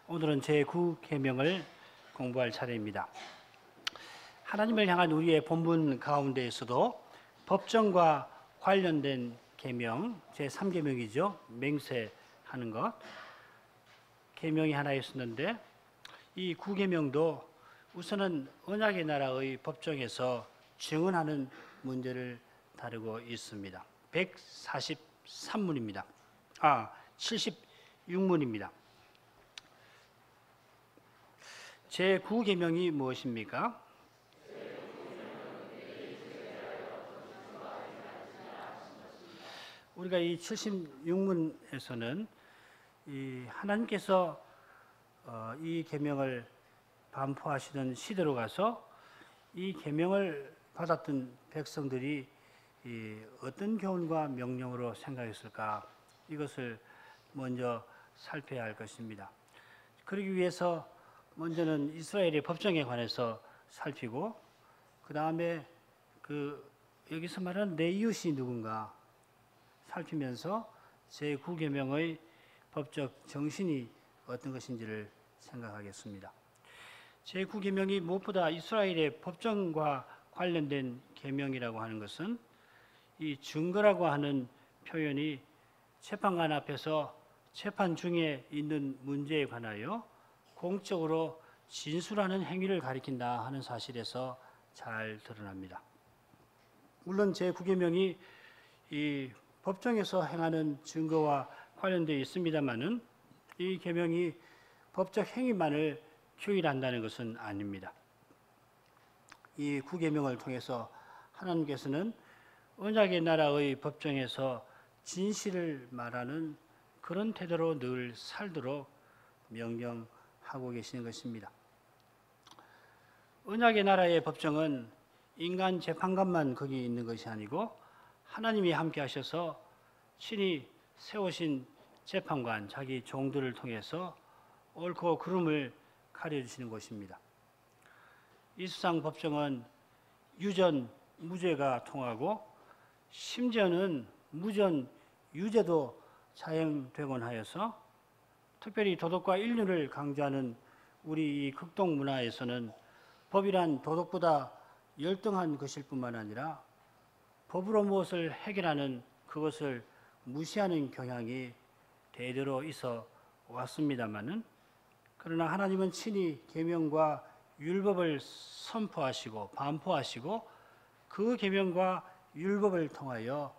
오늘은 제9계명을 공부할 차례입니다. 하나님을 향한 우리의 본분 가운데에서도 법정과 관련된 계명, 제3계명이죠. 맹세하는 것. 계명이 하나 있었는데 이 9계명도 우선은 언약의 나라의 법정에서 증언하는 문제를 다루고 있습니다. 143문입니다. 76문입니다. 제9계명이 무엇입니까? 우리가 이 76문에서는 하나님께서 이 계명을 반포하시던 시대로 가서 이 계명을 받았던 백성들이 어떤 교훈과 명령으로 생각했을까, 이것을 먼저 살펴야 할 것입니다. 그러기 위해서 먼저는 이스라엘의 법정에 관해서 살피고, 그 다음에 여기서 말하는 내 이웃이 누군가 살피면서 제9계명의 법적 정신이 어떤 것인지를 생각하겠습니다. 제9계명이 무엇보다 이스라엘의 법정과 관련된 계명이라고 하는 것은 이 증거라고 하는 표현이 재판관 앞에서 재판 중에 있는 문제에 관하여 공적으로 진술하는 행위를 가리킨다 하는 사실에서 잘 드러납니다. 물론 제9계명이 이 법정에서 행하는 증거와 관련되어 있습니다만은 이 계명이 법적 행위만을 규율한다는 것은 아닙니다. 이 9계명을 통해서 하나님께서는 언약의 나라의 법정에서 진실을 말하는 그런 태도로 늘 살도록 명령하고 계시는 것입니다. 언약의 나라의 법정은 인간 재판관만 거기 있는 것이 아니고 하나님이 함께 하셔서 친히 세우신 재판관, 자기 종들을 통해서 옳고 그름을 가려주시는 곳입니다. 이 수상 법정은 유전, 무죄가 통하고 심지어는 무전, 유죄도 사용되곤 하여서 특별히 도덕과 인륜을 강조하는 우리 이 극동 문화에서는 법이란 도덕보다 열등한 것일 뿐만 아니라 법으로 무엇을 해결하는 그것을 무시하는 경향이 대대로 있어 왔습니다마는, 그러나 하나님은 친히 계명과 율법을 선포하시고 반포하시고 그 계명과 율법을 통하여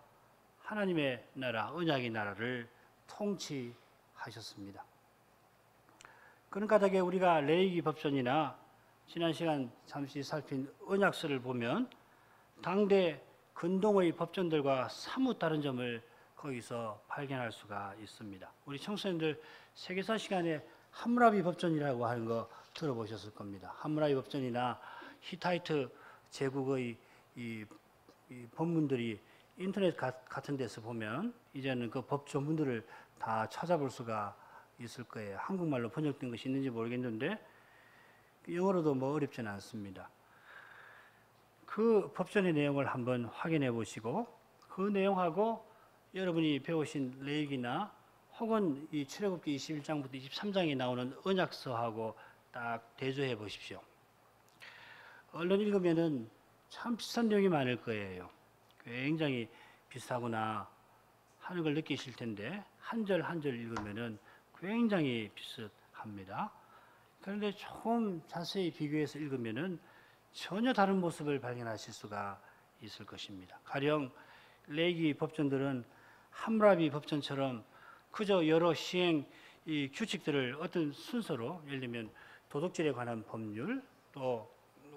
하나님의 나라, 언약의 나라를 통치하셨습니다. 그런 까닭에 우리가 레위기 법전이나 지난 시간 잠시 살핀 언약서를 보면 당대 근동의 법전들과 사뭇 다른 점을 거기서 발견할 수가 있습니다. 우리 청소년들 세계사 시간에 함무라비 법전이라고 하는 거 들어보셨을 겁니다. 함무라비 법전이나 히타이트 제국의 이 법문들이 인터넷 같은 데서 보면 이제는 그 법 전문들을 다 찾아볼 수가 있을 거예요. 한국말로 번역된 것이 있는지 모르겠는데 영어로도 뭐 어렵지는 않습니다. 그 법전의 내용을 한번 확인해 보시고 그 내용하고 여러분이 배우신 레위기나 혹은 이 출애굽기 21장부터 23장에 나오는 언약서하고 딱 대조해 보십시오. 얼른 읽으면은 참 비슷한 내용이 많을 거예요. 굉장히 비슷하구나 하는 걸 느끼실 텐데 한 절 한 절 읽으면은 굉장히 비슷합니다. 그런데 조금 자세히 비교해서 읽으면은 전혀 다른 모습을 발견하실 수가 있을 것입니다. 가령 레위기 법전들은 함무라비 법전처럼 그저 여러 시행 이 규칙들을 어떤 순서로, 예를 들면 도덕질에 관한 법률, 또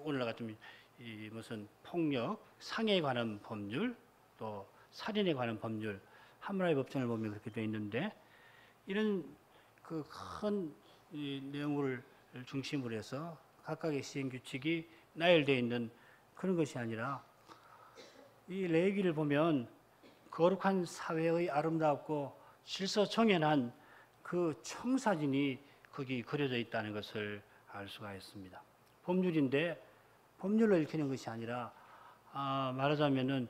오늘날 같은 이 무슨 폭력, 상해에 관한 법률, 또 살인에 관한 법률, 함무라비 법전을 보면 그렇게 되어 있는데 이런 그 큰 내용을 중심으로 해서 각각의 시행 규칙이 나열되어 있는 그런 것이 아니라 이 레위기를 보면 거룩한 사회의 아름답고 질서정연한 그 청사진이 거기 그려져 있다는 것을 알 수가 있습니다. 법률인데 법률로 읽히는 것이 아니라 말하자면은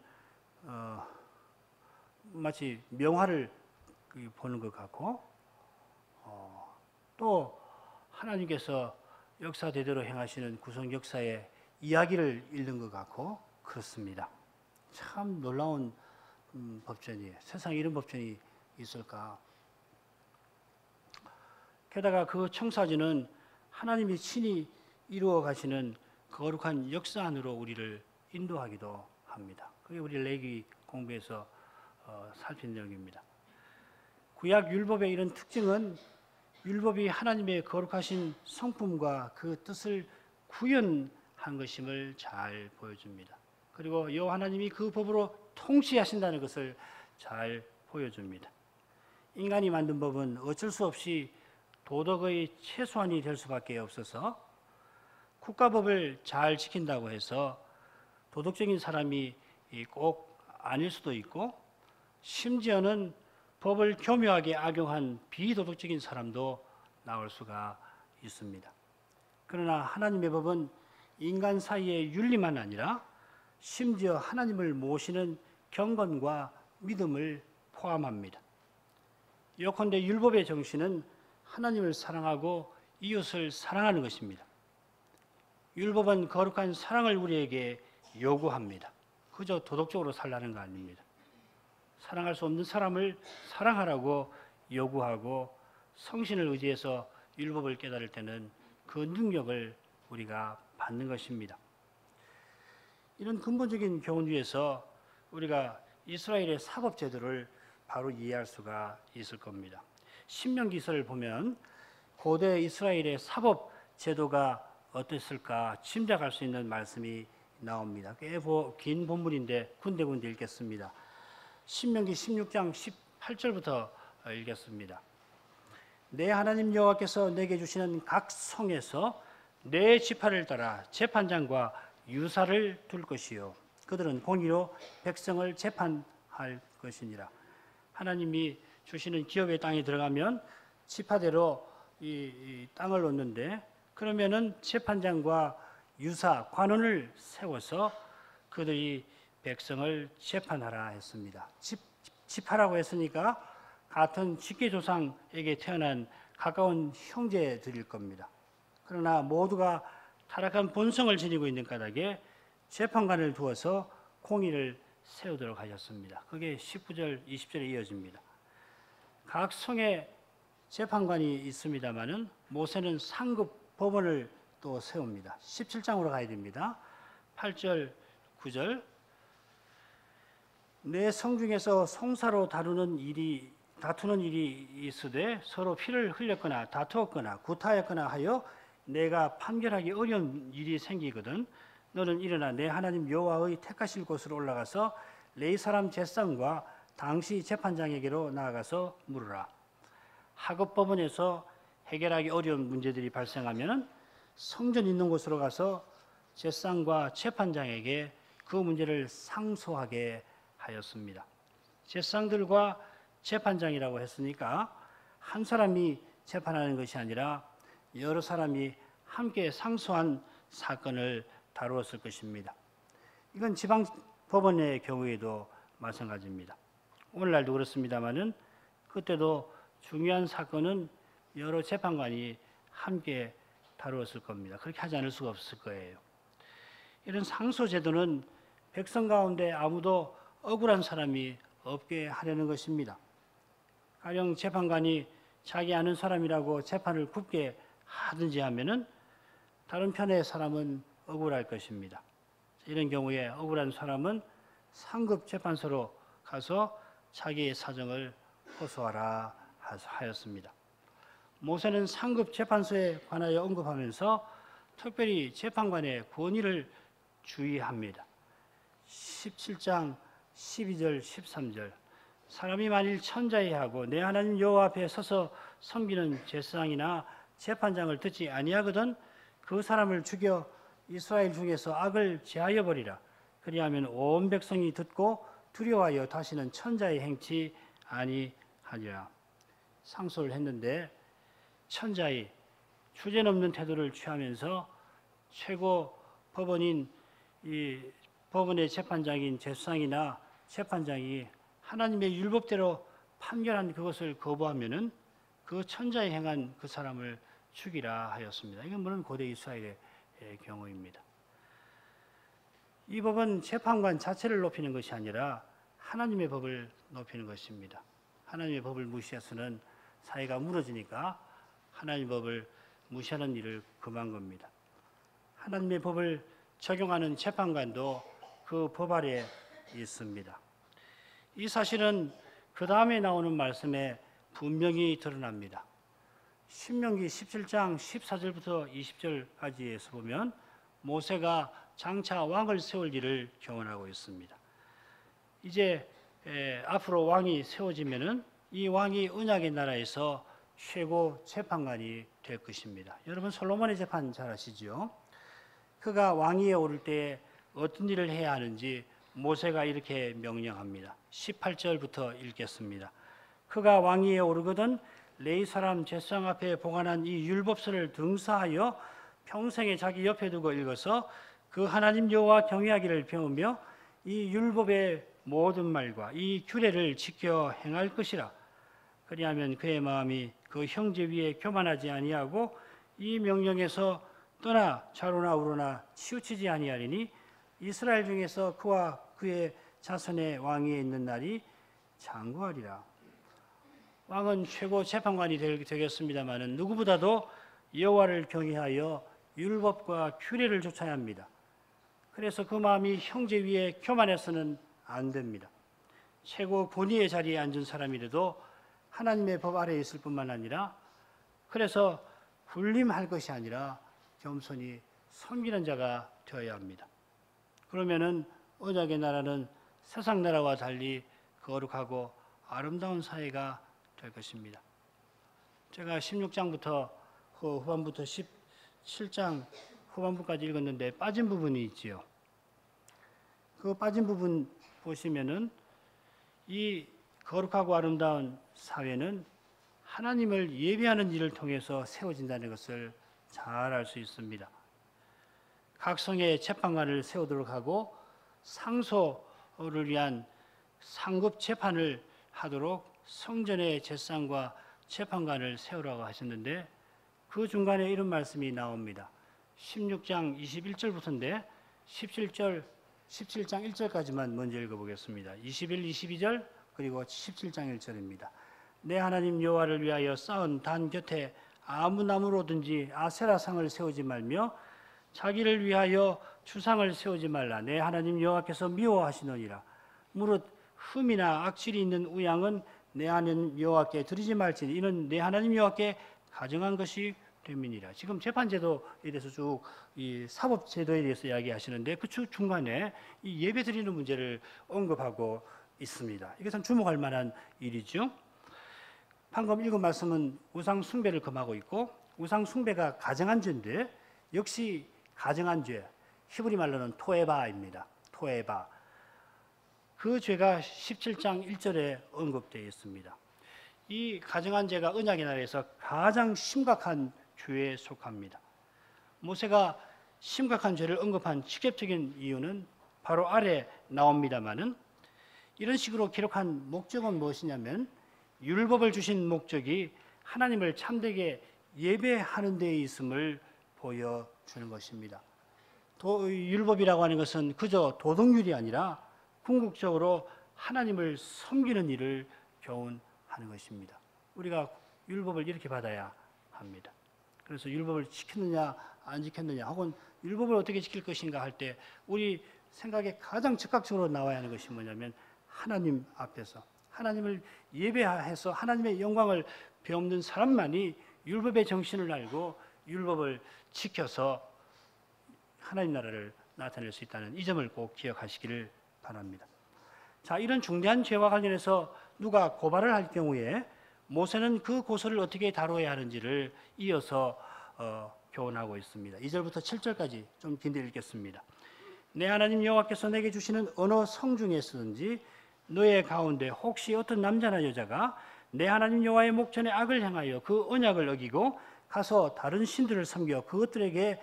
마치 명화를 보는 것 같고 또 하나님께서 역사대대로 행하시는 구속 역사의 이야기를 읽는 것 같고 그렇습니다. 참 놀라운 법전이에요. 세상에 이런 법전이 있을까? 게다가 그 청사진은 하나님이 친히 이루어 가시는 거룩한 역사 안으로 우리를 인도하기도 합니다. 그게 우리 레위기 공부에서 살핀 내용입니다. 구약 율법의 이런 특징은 율법이 하나님의 거룩하신 성품과 그 뜻을 구현한 것임을 잘 보여줍니다. 그리고 여호와 하나님이 그 법으로 통치하신다는 것을 잘 보여줍니다. 인간이 만든 법은 어쩔 수 없이 도덕의 최소한이 될 수밖에 없어서 국가법을 잘 지킨다고 해서 도덕적인 사람이 꼭 아닐 수도 있고 심지어는 법을 교묘하게 악용한 비도덕적인 사람도 나올 수가 있습니다. 그러나 하나님의 법은 인간 사이의 윤리만 아니라 심지어 하나님을 모시는 경건과 믿음을 포함합니다. 예컨대 율법의 정신은 하나님을 사랑하고 이웃을 사랑하는 것입니다. 율법은 거룩한 사랑을 우리에게 요구합니다. 그저 도덕적으로 살라는 거 아닙니다. 사랑할 수 없는 사람을 사랑하라고 요구하고 성신을 의지해서 율법을 깨달을 때는 그 능력을 우리가 받는 것입니다. 이런 근본적인 교훈 위에서 우리가 이스라엘의 사법 제도를 바로 이해할 수가 있을 겁니다. 신명기서를 보면 고대 이스라엘의 사법 제도가 어땠을까 짐작할 수 있는 말씀이 나옵니다. 꽤 긴 본문인데 군데군데 읽겠습니다. 신명기 16장 18절부터 읽겠습니다. 내 하나님 여호와께서 내게 주시는 각 성에서 내 지파를 따라 재판장과 유사를 둘 것이요 그들은 공의로 백성을 재판할 것이니라. 하나님이 주시는 기업의 땅에 들어가면 지파대로 이 땅을 얻는데 그러면은 재판장과 유사 관원을 세워서 그들이 백성을 재판하라 했습니다. 지파라고 했으니까 같은 직계조상에게 태어난 가까운 형제들일 겁니다. 그러나 모두가 타락한 본성을 지니고 있는 까닭에 재판관을 두어서 공의를 세우도록 하셨습니다. 그게 19절, 20절에 이어집니다. 각 성에 재판관이 있습니다마는 모세는 상급 법원을 또 세웁니다. 17장으로 가야 됩니다. 8절, 9절. 내 성중에서 송사로 다투는 일이 있으되 서로 피를 흘렸거나 다투었거나 구타했거나 하여 내가 판결하기 어려운 일이 생기거든 너는 일어나 내 하나님 여호와의 택하실 곳으로 올라가서 레위 사람 제사장과 당시 재판장에게로 나아가서 물으라. 하급 법원에서 해결하기 어려운 문제들이 발생하면 성전 있는 곳으로 가서 제사장과 재판장에게 그 문제를 상소하게 하였습니다. 제사장들과 재판장이라고 했으니까 한 사람이 재판하는 것이 아니라 여러 사람이 함께 상소한 사건을 다루었을 것입니다. 이건 지방 법원의 경우에도 마찬가지입니다. 오늘날도 그렇습니다만은 그때도 중요한 사건은 여러 재판관이 함께 다루었을 겁니다. 그렇게 하지 않을 수가 없을 거예요. 이런 상소 제도는 백성 가운데 아무도 억울한 사람이 없게 하려는 것입니다. 가령 재판관이 자기 아는 사람이라고 재판을 굽게 하든지 하면은 다른 편의 사람은 억울할 것입니다. 이런 경우에 억울한 사람은 상급 재판소로 가서 자기의 사정을 호소하라 하였습니다. 모세는 상급 재판소에 관하여 언급하면서 특별히 재판관의 권위를 주의합니다. 17장 12절 13절 사람이 만일 천자해하고 내 하나님 여호와 앞에 서서 섬기는 제사장이나 재판장을 듣지 아니하거든 그 사람을 죽여 이스라엘 중에서 악을 제하여 버리라. 그리하면 온 백성이 듣고 두려워하여 다시는 천자의 행치 아니하리라. 상소를 했는데 천자의 주제넘는 태도를 취하면서 최고 법원인 이 법원의 재판장인 제사장이나 재판장이 하나님의 율법대로 판결한 그것을 거부하면은 그 천자에 행한 그 사람을 죽이라 하였습니다. 이건 물론 고대 이스라엘의 경우입니다. 이 법은 재판관 자체를 높이는 것이 아니라 하나님의 법을 높이는 것입니다. 하나님의 법을 무시해서는 사회가 무너지니까 하나님의 법을 무시하는 일을 금한 겁니다. 하나님의 법을 적용하는 재판관도 그 법 아래에 있습니다. 이 사실은 그 다음에 나오는 말씀에 분명히 드러납니다. 신명기 17장 14절부터 20절까지에서 보면 모세가 장차 왕을 세울 일을 교훈하고 있습니다. 이제 앞으로 왕이 세워지면은 이 왕이 언약의 나라에서 최고 재판관이 될 것입니다. 여러분 솔로몬의 재판 잘 아시죠? 그가 왕위에 오를 때 어떤 일을 해야 하는지 모세가 이렇게 명령합니다. 18절부터 읽겠습니다. 그가 왕위에 오르거든 레위 사람 제사장 앞에 보관한 이 율법서를 등사하여 평생에 자기 옆에 두고 읽어서 그 하나님 여호와 경외하기를 배우며 이 율법의 모든 말과 이 규례를 지켜 행할 것이라. 그리하면 그의 마음이 그 형제 위에 교만하지 아니하고 이 명령에서 떠나 좌로나 우로나 치우치지 아니하리니 이스라엘 중에서 그와 그의 자손의 왕위에 있는 날이 장구하리라. 왕은 최고 재판관이 되겠습니다마는 누구보다도 여호와를 경외하여 율법과 규례를 좇아야 합니다. 그래서 그 마음이 형제 위에 교만해서는 안 됩니다. 최고 권위의 자리에 앉은 사람이라도 하나님의 법 아래에 있을 뿐만 아니라 그래서 군림할 것이 아니라 겸손히 섬기는 자가 되어야 합니다. 그러면은 언약의 나라는 세상 나라와 달리 거룩하고 아름다운 사회가 될 것입니다. 제가 16장부터 후반부터 17장 후반부까지 읽었는데 빠진 부분이 있지요. 그 빠진 부분 보시면은 이 거룩하고 아름다운 사회는 하나님을 예배하는 일을 통해서 세워진다는 것을 잘 알 수 있습니다. 각 성의 재판관을 세우도록 하고 상소를 위한 상급 재판을 하도록 성전의 제사장과 재판관을 세우라고 하셨는데 그 중간에 이런 말씀이 나옵니다. 16장 21절부터인데 17장 1절까지만 먼저 읽어보겠습니다. 21, 22절 그리고 17장 1절입니다. 내 하나님 여호와를 위하여 쌓은 단 곁에 아무 나무로든지 아세라상을 세우지 말며 자기를 위하여 주상을 세우지 말라. 내 하나님 여호와께서 미워하시느니라. 무릇 흠이나 악질이 있는 우양은 내 하나님 여호와께 드리지 말지니 이는 내 하나님 여호와께 가정한 것이 됨이니라. 지금 재판제도에 대해서 쭉 이 사법제도에 대해서 이야기하시는데 그 중간에 이 예배 드리는 문제를 언급하고 있습니다. 이것은 주목할 만한 일이죠. 방금 읽은 말씀은 우상 숭배를 금하고 있고 우상 숭배가 가정한 죄인데 역시 가정한 죄, 히브리 말로는 토에바입니다. 토에바. 그 죄가 17장 1절에 언급되어 있습니다. 이 가정한 죄가 언약의 나라에서 가장 심각한 죄에 속합니다. 모세가 심각한 죄를 언급한 직접적인 이유는 바로 아래 나옵니다마는 이런 식으로 기록한 목적은 무엇이냐면 율법을 주신 목적이 하나님을 참되게 예배하는 데에 있음을 보여주는 것입니다. 율법이라고 하는 것은 그저 도덕률이 아니라 궁극적으로 하나님을 섬기는 일을 교훈하는 것입니다. 우리가 율법을 이렇게 받아야 합니다. 그래서 율법을 지켰느냐 안 지켰느냐 혹은 율법을 어떻게 지킬 것인가 할 때 우리 생각에 가장 즉각적으로 나와야 하는 것이 뭐냐면 하나님 앞에서 하나님을 예배해서 하나님의 영광을 배우는 사람만이 율법의 정신을 알고 율법을 지켜서 하나님 나라를 나타낼 수 있다는 이 점을 꼭 기억하시기를 바랍니다. 자, 이런 중대한 죄와 관련해서 누가 고발을 할 경우에 모세는 그 고소를 어떻게 다뤄야 하는지를 이어서 교훈하고 있습니다. 2절부터 7절까지 좀 긴데 읽겠습니다. 내 하나님 여호와께서 내게 주시는 어느 성 중에서든지 너의 가운데 혹시 어떤 남자나 여자가 내 하나님 여호와의 목전에 악을 행하여 그 언약을 어기고 가서 다른 신들을 섬겨 그것들에게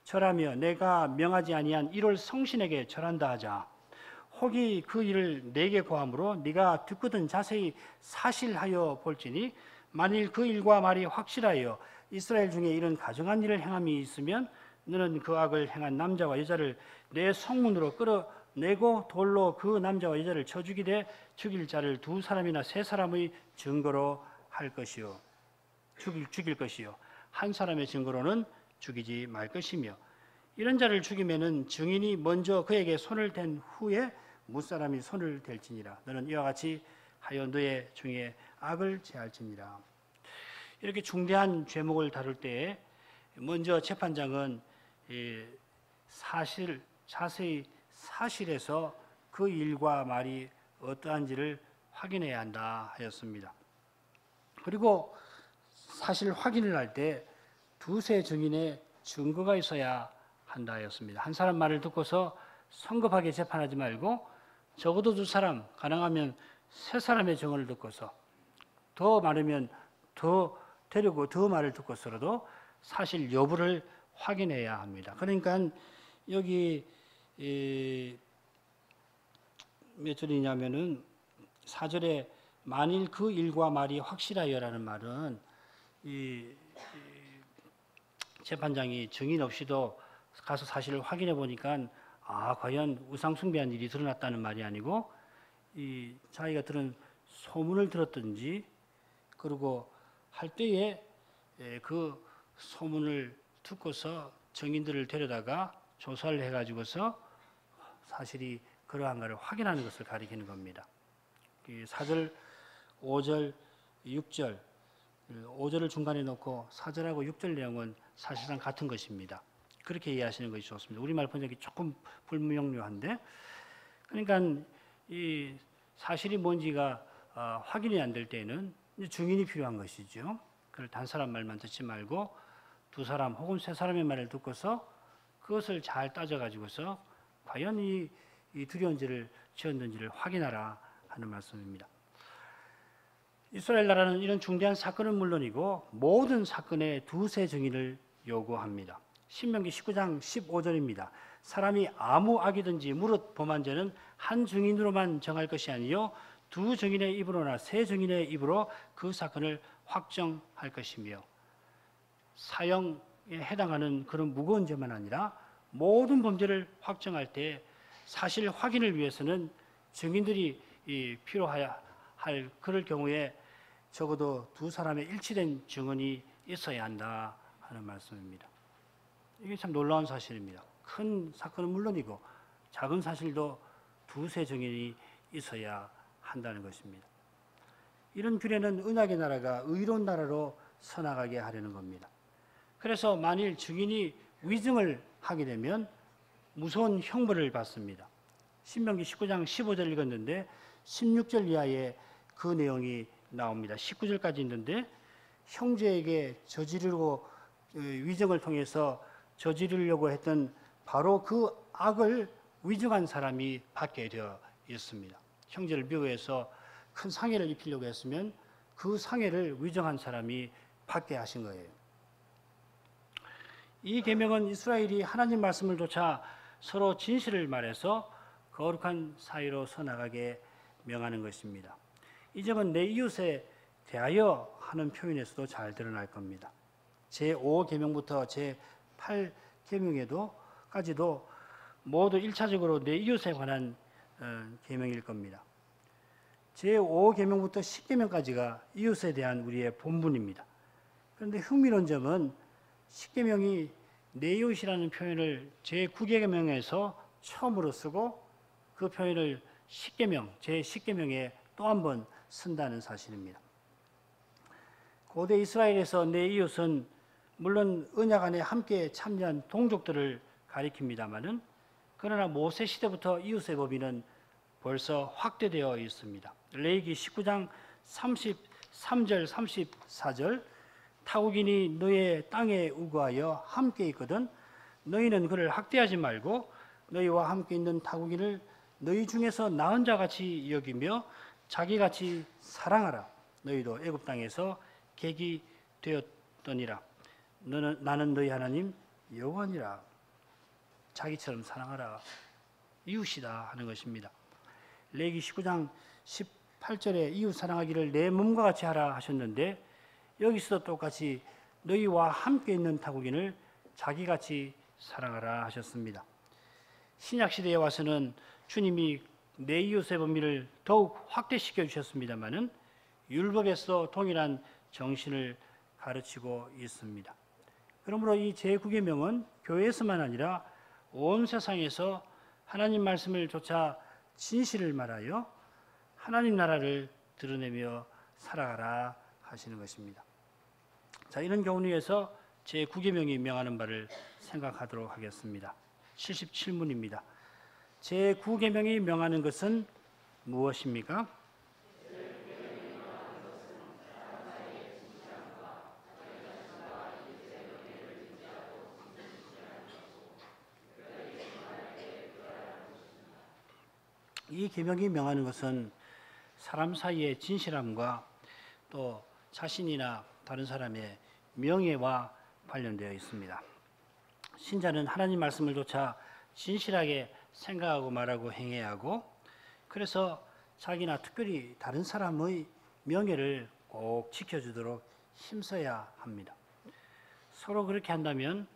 절하며 내가 명하지 아니한 이를 성신에게 절한다 하자. 혹이 그 일을 내게 고함으로 네가 듣거든 자세히 사실하여 볼지니 만일 그 일과 말이 확실하여 이스라엘 중에 이런 가증한 일을 행함이 있으면 너는 그 악을 행한 남자와 여자를 내 성문으로 끌어내고 돌로 그 남자와 여자를 쳐 죽이되 죽일 자를 두 사람이나 세 사람의 증거로 할 것이요 죽일 것이요 한 사람의 증거로는 죽이지 말 것이며 이런 자를 죽이면은 증인이 먼저 그에게 손을 댄 후에 무사람이 손을 댈지니라. 너는 이와 같이 하여 너의 중에 악을 제할지니라. 이렇게 중대한 죄목을 다룰 때에 먼저 재판장은 자세히 사실에서 그 일과 말이 어떠한지를 확인해야 한다 하였습니다. 그리고 사실 확인을 할 때 두세 증인의 증거가 있어야 한다 하였습니다. 한 사람 말을 듣고서 성급하게 재판하지 말고 적어도 두 사람, 가능하면 세 사람의 증언을 듣고서 더 많으면 더 데리고 더 말을 듣고서라도 사실 여부를 확인해야 합니다. 그러니까 여기 몇 절이냐면은 4절에 만일 그 일과 말이 확실하여라는 말은 이 재판장이 증인 없이도 가서 사실을 확인해 보니까 과연 우상 숭배한 일이 드러났다는 말이 아니고 이 자기가 들은 소문을 들었든지 그리고 할 때에 그 소문을 듣고서 증인들을 데려다가 조사를 해가지고서 사실이 그러한가를 확인하는 것을 가리키는 겁니다. 4절, 5절, 6절, 5절을 중간에 놓고 4절하고 6절 내용은 사실상 같은 것입니다. 그렇게 이해하시는 것이 좋습니다. 우리말 번역이 조금 불명료한데, 그러니까 이 사실이 뭔지가 확인이 안 될 때에는 증인이 필요한 것이죠. 그걸 단 사람 말만 듣지 말고 두 사람 혹은 세 사람의 말을 듣고서 그것을 잘 따져가지고서 과연 이 두려운 죄를 지었는지를 확인하라 하는 말씀입니다. 이스라엘 나라는 이런 중대한 사건은 물론이고 모든 사건에 두세 증인을 요구합니다. 신명기 19장 15절입니다. 사람이 아무 악이든지 무릇 범한 죄는 한 증인으로만 정할 것이 아니요 두 증인의 입으로나 세 증인의 입으로 그 사건을 확정할 것이며 사형에 해당하는 그런 무거운 죄만 아니라 모든 범죄를 확정할 때 사실 확인을 위해서는 증인들이 필요해야 할 그럴 경우에 적어도 두 사람의 일치된 증언이 있어야 한다 하는 말씀입니다. 이게 참 놀라운 사실입니다. 큰 사건은 물론이고 작은 사실도 두세 증인이 있어야 한다는 것입니다. 이런 규례는 언약의 나라가 의로운 나라로 서나가게 하려는 겁니다. 그래서 만일 증인이 위증을 하게 되면 무서운 형벌을 받습니다. 신명기 19장 15절 읽었는데 16절 이하에 그 내용이 나옵니다. 19절까지 있는데 형제에게 저지르고 위증을 통해서 저지르려고 했던 바로 그 악을 위증한 사람이 받게 되어 있습니다. 형제를 미워해서 큰 상해를 입히려고 했으면 그 상해를 위증한 사람이 받게 하신 거예요. 이 계명은 이스라엘이 하나님 말씀을 조차 서로 진실을 말해서 거룩한 사이로 서나가게 명하는 것입니다. 이 점은 내 이웃에 대하여 하는 표현에서도 잘 드러날 겁니다. 제5계명부터 제8계명에도까지도 모두 1차적으로 내 이웃에 관한 계명일 겁니다. 제5계명부터 10계명까지가 이웃에 대한 우리의 본분입니다. 그런데 흥미로운 점은 10계명이 내 이웃이라는 표현을 제9계명에서 처음으로 쓰고 그 표현을 10계명, 제10계명에 또 한 번 쓴다는 사실입니다. 고대 이스라엘에서 내 이웃은 물론 언약 안에 함께 참여한 동족들을 가리킵니다마는 그러나 모세 시대부터 이웃의 법위는 벌써 확대되어 있습니다. 레위기 19장 33절 34절 타국인이 너의 땅에 우거하여 함께 있거든 너희는 그를 학대하지 말고 너희와 함께 있는 타국인을 너희 중에서 나은 자같이 여기며 자기같이 사랑하라. 너희도 애굽 땅에서 객이 되었더니라. 나는 너희 하나님 여호와니라. 자기처럼 사랑하라. 이웃이다 하는 것입니다. 레위기 19장 18절에 이웃 사랑하기를 내 몸과 같이 하라 하셨는데 여기서도 똑같이 너희와 함께 있는 타국인을 자기같이 사랑하라 하셨습니다. 신약 시대에 와서는 주님이 내 이웃의 범위를 더욱 확대시켜 주셨습니다마는 율법에서 동일한 정신을 가르치고 있습니다. 그러므로 이 제9계명은 교회에서만 아니라 온 세상에서 하나님 말씀을 조차 진실을 말하여 하나님 나라를 드러내며 살아가라 하시는 것입니다. 자, 이런 교훈위에서 제9계명이 명하는 바를 생각하도록 하겠습니다. 77문입니다. 제9계명이 명하는 것은 무엇입니까? 이 계명이 명하는 것은 사람 사이의 진실함과 또 자신이나 다른 사람의 명예와 관련되어 있습니다. 신자는 하나님 말씀을 조차 진실하게 생각하고 말하고 행해야 하고, 그래서 자기나 특별히 다른 사람의 명예를 꼭 지켜주도록 힘써야 합니다. 서로 그렇게 한다면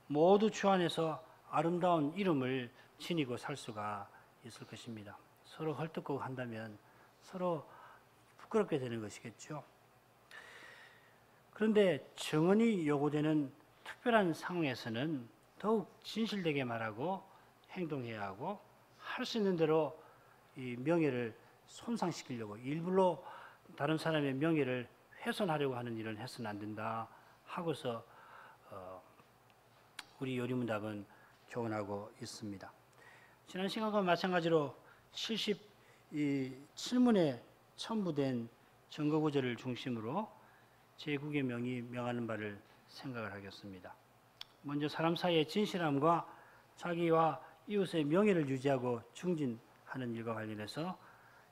모두 주 안에서 아름다운 이름을 지니고 살 수가 있을 것입니다. 서로 헐뜯고 한다면 서로 부끄럽게 되는 것이겠죠. 그런데 정언이 요구되는 특별한 상황에서는 더욱 진실되게 말하고 행동해야 하고, 할 수 있는 대로 이 명예를 손상시키려고 일부러 다른 사람의 명예를 훼손하려고 하는 일은 해서는 안 된다 하고서 우리 요리문답은 교훈하고 있습니다. 지난 시간과 마찬가지로 77문에 첨부된 증거구절을 중심으로 제9계명이 명하는 바를 생각을 하겠습니다. 먼저 사람 사이의 진실함과 자기와 이웃의 명예를 유지하고 증진하는 일과 관련해서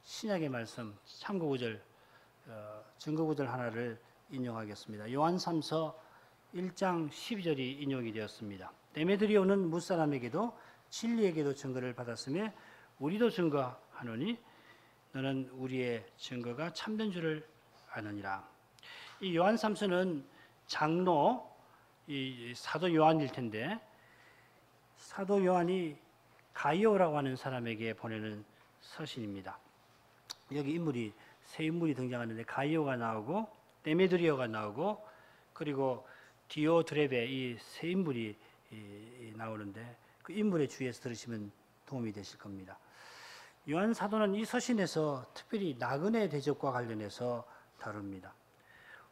신약의 말씀 참고구절, 증거구절 하나를 인용하겠습니다. 요한 3서 1장 12절이 인용이 되었습니다. 데메드리오는 무사람에게도 진리에게도 증거를 받았으며 우리도 증거하노니 너는 우리의 증거가 참된 줄을 아느니라. 이 요한 3서는 장로, 이 사도 요한일 텐데, 사도 요한이 가이오라고 하는 사람에게 보내는 서신입니다. 여기 인물이 세 인물이 등장하는데 가이오가 나오고 데메드리오가 나오고 그리고 디오드레베 이 세 인물이 나오는데 그 인물의 주의에서 들으시면 도움이 되실 겁니다. 요한 사도는 이 서신에서 특별히 나그네 대접과 관련해서 다룹니다.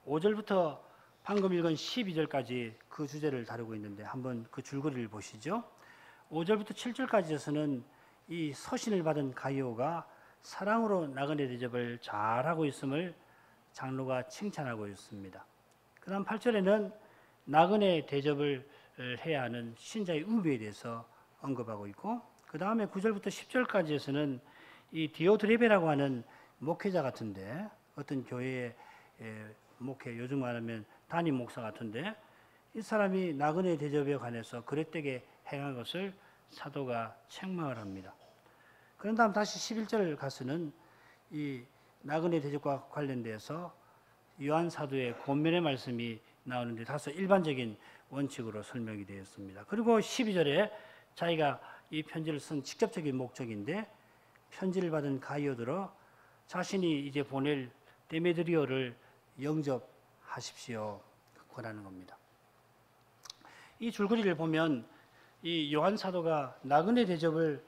5절부터 방금 읽은 12절까지 그 주제를 다루고 있는데 한번 그 줄거리를 보시죠. 5절부터 7절까지에서는 이 서신을 받은 가이오가 사랑으로 나그네 대접을 잘하고 있음을 장로가 칭찬하고 있습니다. 그 다음 8절에는 나그네 대접을 해야 하는 신자의 의무에 대해서 언급하고 있고, 그 다음에 9절부터 10절까지에서는 이 디오드레베라고 하는 목회자 같은데, 어떤 교회의 목회, 요즘 말하면 담임 목사 같은데, 이 사람이 나그네 대접에 관해서 그릇되게 행한 것을 사도가 책망을 합니다. 그런 다음 다시 11절 가서는 이 나그네 대접과 관련돼서 요한 사도의 권면의 말씀이 나오는데 다소 일반적인 원칙으로 설명이 되었습니다. 그리고 12절에 자기가 이 편지를 쓴 직접적인 목적인데, 편지를 받은 가이오들어 자신이 이제 보낼 데메드리오를 영접하십시오 권하는 겁니다. 이 줄거리를 보면 이 요한 사도가 나그네 대접과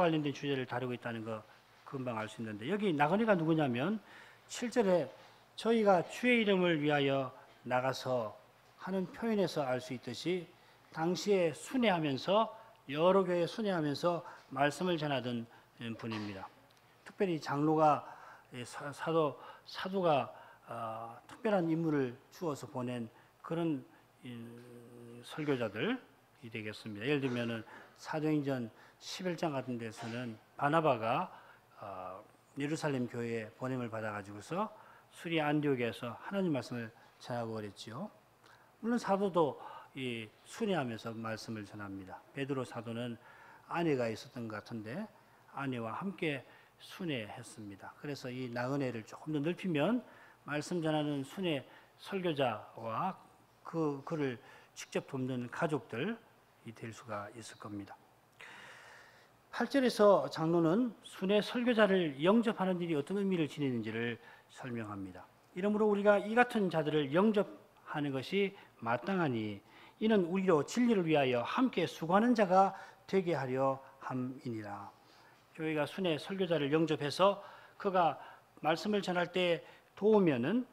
관련된 주제를 다루고 있다는 거 금방 알 수 있는데, 여기 나그네가 누구냐면 7절에 저희가 주의 이름을 위하여 나가서 하는 표현에서 알 수 있듯이 당시에 순회하면서 여러 교회에 순회하면서 말씀을 전하던 분입니다. 특별히 장로가 사도가 특별한 인물을 주어서 보낸 그런 설교자들이 되겠습니다. 예를 들면은 사도행전 11장 같은 데서는 바나바가 예루살렘 교회에 보냄을 받아가지고서 수리 안디옥에서 하나님 말씀을 전하고 그랬지요. 물론 사도도 이 순회하면서 말씀을 전합니다. 베드로 사도는 아내가 있었던 것 같은데 아내와 함께 순회했습니다. 그래서 이 나그네를 조금 더 넓히면 말씀 전하는 순회 설교자와 그를 직접 돕는 가족들이 될 수가 있을 겁니다. 8절에서 장로는 순회 설교자를 영접하는 일이 어떤 의미를 지니는지를 설명합니다. 이러므로 우리가 이 같은 자들을 영접하는 것이 마땅하니 이는 우리로 진리를 위하여 함께 수고하는 자가 되게 하려 함이니라. 교회가 순회 설교자를 영접해서 그가 말씀을 전할 때 도우면은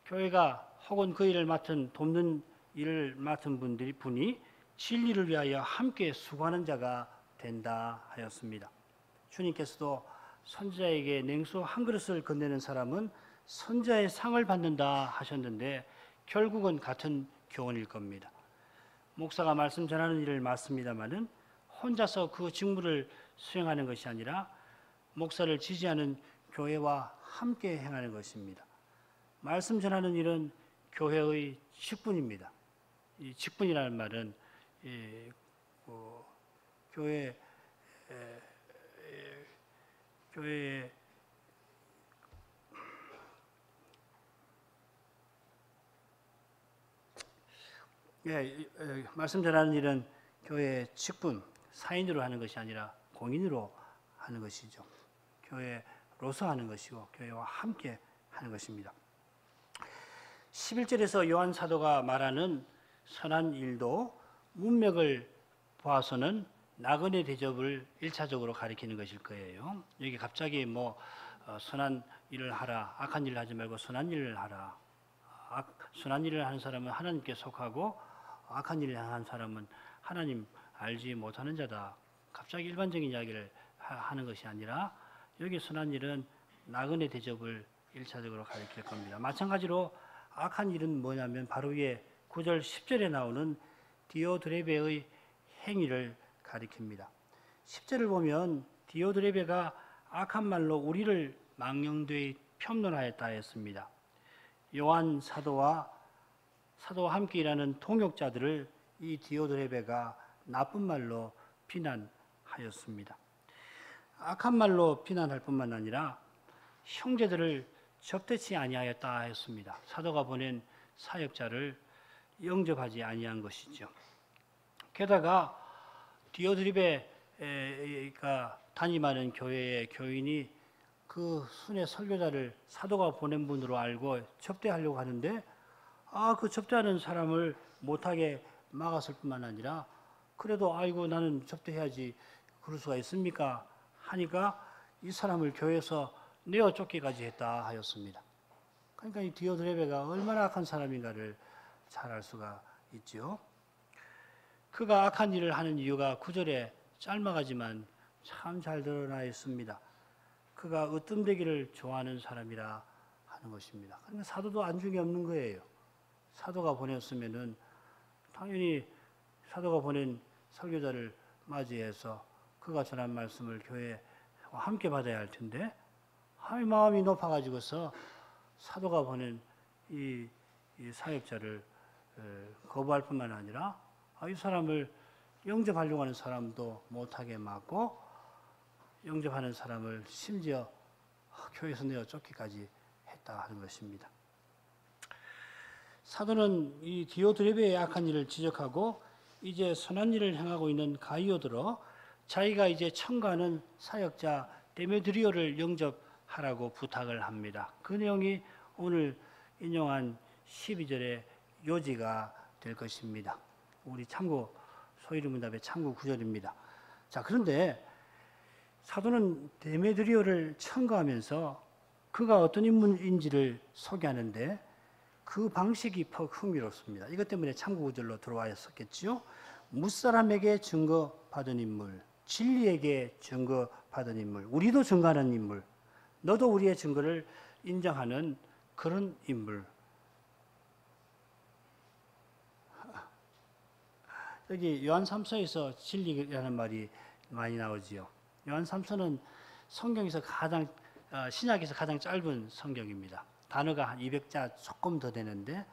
교회가 혹은 그 일을 돕는 일을 맡은 분이 진리를 위하여 함께 수고하는 자가 된다 하였습니다. 주님께서도 선지자에게 냉수 한 그릇을 건네는 사람은 선지자의 상을 받는다 하셨는데 결국은 같은 교훈일 겁니다. 목사가 말씀 전하는 일을 맡습니다마는 혼자서 그 직무를 수행하는 것이 아니라 목사를 지지하는 교회와 함께 행하는 것입니다. 말씀 전하는 일은 교회의 직분입니다. 이 직분이라는 말은 교회의 말씀 전하는 일은 교회의 직분, 사인으로 하는 것이 아니라 공인으로 하는 것이죠. 교회로서 하는 것이고 교회와 함께 하는 것입니다. 11절에서 요한 사도가 말하는 선한 일도 문맥을 보아서는 나그네 대접을 1차적으로 가리키는 것일 거예요. 여기 갑자기 선한 일을 하라, 악한 일을 하지 말고 선한 일을 하라. 선한 일을 하는 사람은 하나님께 속하고 악한 일을 하는 사람은 하나님 알지 못하는 자다. 갑자기 일반적인 이야기를 하는 것이 아니라 여기 선한 일은 나그네 대접을 1차적으로 가리킬 겁니다. 마찬가지로 악한 일은 뭐냐면 바로 위에 9절 10절에 나오는 디오드레베의 행위를 가리킵니다. 10절을 보면 디오드레베가 악한 말로 우리를 망령되이 편론하였다 했습니다. 요한 사도와 함께 일하는 동역자들을 이 디오드레베가 나쁜 말로 비난하였습니다. 악한 말로 비난할 뿐만 아니라 형제들을 접대치 아니하였다 했습니다. 사도가 보낸 사역자를 영접하지 아니한 것이죠. 게다가 디오드레베가 담임하는 교회의 교인이 그 순회 설교자를 사도가 보낸 분으로 알고 접대하려고 하는데 그 접대하는 사람을 못하게 막았을 뿐만 아니라 그래도 아이고 나는 접대해야지 그럴 수가 있습니까? 하니까 이 사람을 교회에서 내어 쫓기까지 했다 하였습니다. 그러니까 이 디오드레베가 얼마나 악한 사람인가를 잘 알 수가 있죠. 그가 악한 일을 하는 이유가 9절에 짧아가지만 참 잘 드러나 있습니다. 그가 으뜸되기를 좋아하는 사람이라 하는 것입니다. 그러니까 사도도 안중에 없는 거예요. 사도가 보냈으면은 당연히 사도가 보낸 설교자를 맞이해서 그가 전한 말씀을 교회와 함께 받아야 할 텐데 마음이 높아가지고서 사도가 보낸 이 사역자를 거부할 뿐만 아니라 이 사람을 영접하려고 하는 사람도 못하게 막고 영접하는 사람을 심지어 교회에서 내어 쫓기까지 했다 하는 것입니다. 사도는 이 디오드레베의 악한 일을 지적하고 이제 선한 일을 행하고 있는 가이오들로 자기가 이제 청구하는 사역자 데메드리오를 영접하라고 부탁을 합니다. 그 내용이 오늘 인용한 12절의 요지가 될 것입니다. 우리 참고 소위문답의 참고 구절입니다. 자, 그런데 사도는 데메드리오를 청구하면서 그가 어떤 인물인지를 소개하는데 그 방식이 흥미롭습니다. 이것 때문에 참고 구절로 들어와 있었겠죠. 무사람에게 증거받은 인물, 진리에게 증거받은 인물, 우리도 증거하는 인물, 너도 우리의 증거를 인정하는 그런 인물. 여기 요한 3서에서 진리라는 말이 많이 나오지요. 요한 3서는 성경에서 신약에서 가장 짧은 성경입니다. 단어가 한 200자 조금 더 되는데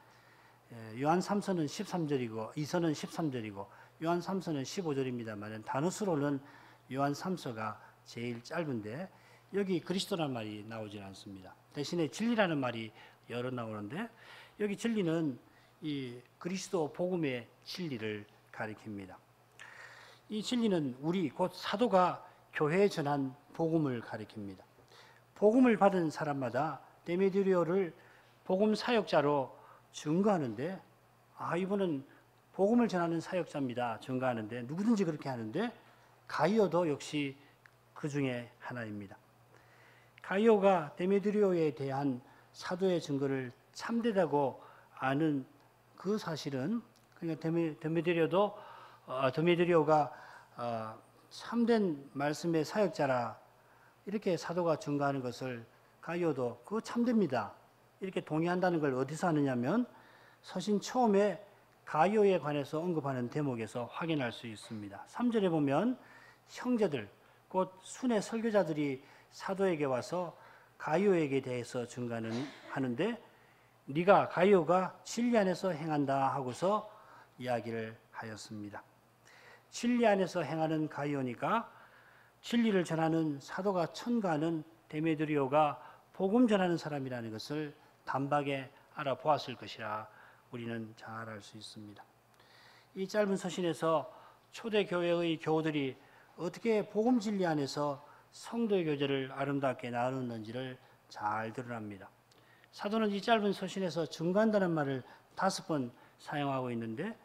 요한 3서는 13절이고 2서는 13절이고 요한 3서는 15절입니다만 단어 수로는 요한 3서가 제일 짧은데 여기 그리스도라는 말이 나오질 않습니다. 대신에 진리라는 말이 여러 나오는데 여기 진리는 이 그리스도 복음의 진리를 가리킵니다. 이 진리는 우리 곧 사도가 교회에 전한 복음을 가리킵니다. 복음을 받은 사람마다 데메드리오를 복음 사역자로 증거하는데, 이분은 복음을 전하는 사역자입니다. 증거하는데, 누구든지 그렇게 하는데 가이오도 역시 그 중에 하나입니다. 가이오가 데메드리오에 대한 사도의 증거를 참되다고 아는 그 사실은, 그러니까 데메드리오가 참된 말씀의 사역자라 이렇게 사도가 증거하는 것을 가이오도 그거 참됩니다, 이렇게 동의한다는 걸 어디서 아느냐면 서신 처음에 가이오에 관해서 언급하는 대목에서 확인할 수 있습니다. 3절에 보면 형제들 곧 순회 설교자들이 사도에게 와서 가이오에게 대해서 증거하는데, 네가 가이오가 진리 안에서 행한다 하고서 이야기를 하였습니다. 진리 안에서 행하는 가이오니까 진리를 전하는 사도가 첨가하는 데메드리오가 복음 전하는 사람이라는 것을 단박에 알아보았을 것이라 우리는 잘 알 수 있습니다. 이 짧은 서신에서 초대 교회의 교우들이 어떻게 복음 진리 안에서 성도의 교제를 아름답게 나누는지를 잘 드러납니다. 사도는 이 짧은 서신에서 증거한다는 말을 5번 사용하고 있는데,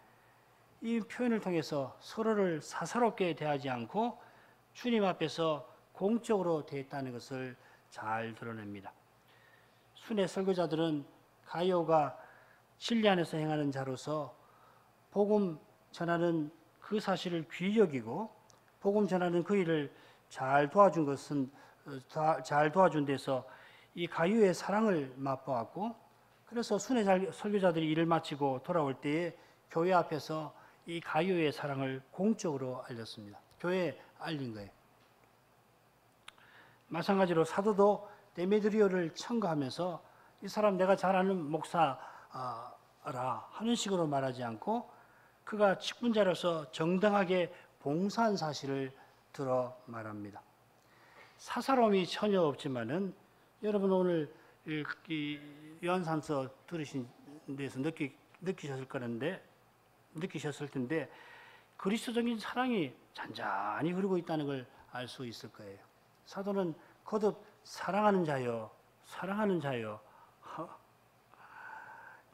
이 표현을 통해서 서로를 사사롭게 대하지 않고 주님 앞에서 공적으로 대했다는 것을 잘 드러냅니다. 순회 설교자들은 가이오가 진리 안에서 행하는 자로서 복음 전하는 그 사실을 귀히 여기고 복음 전하는 그 일을 잘 도와준 데서 이 가이오의 사랑을 맛보았고, 그래서 순회 설교자들이 일을 마치고 돌아올 때에 교회 앞에서 이 가이오의 사랑을 공적으로 알렸습니다. 교회에 알린 거예요. 마찬가지로 사도도 데메드리오를 첨가하면서 이 사람 내가 잘 아는 목사라 하는 식으로 말하지 않고 그가 직분자로서 정당하게 봉사한 사실을 들어 말합니다. 사사로움이 전혀 없지만은 여러분 오늘 이 요한삼서 들으신 데서 느끼셨을 텐데 그리스도적인 사랑이 잔잔히 흐르고 있다는 걸 알 수 있을 거예요. 사도는 거듭 사랑하는 자요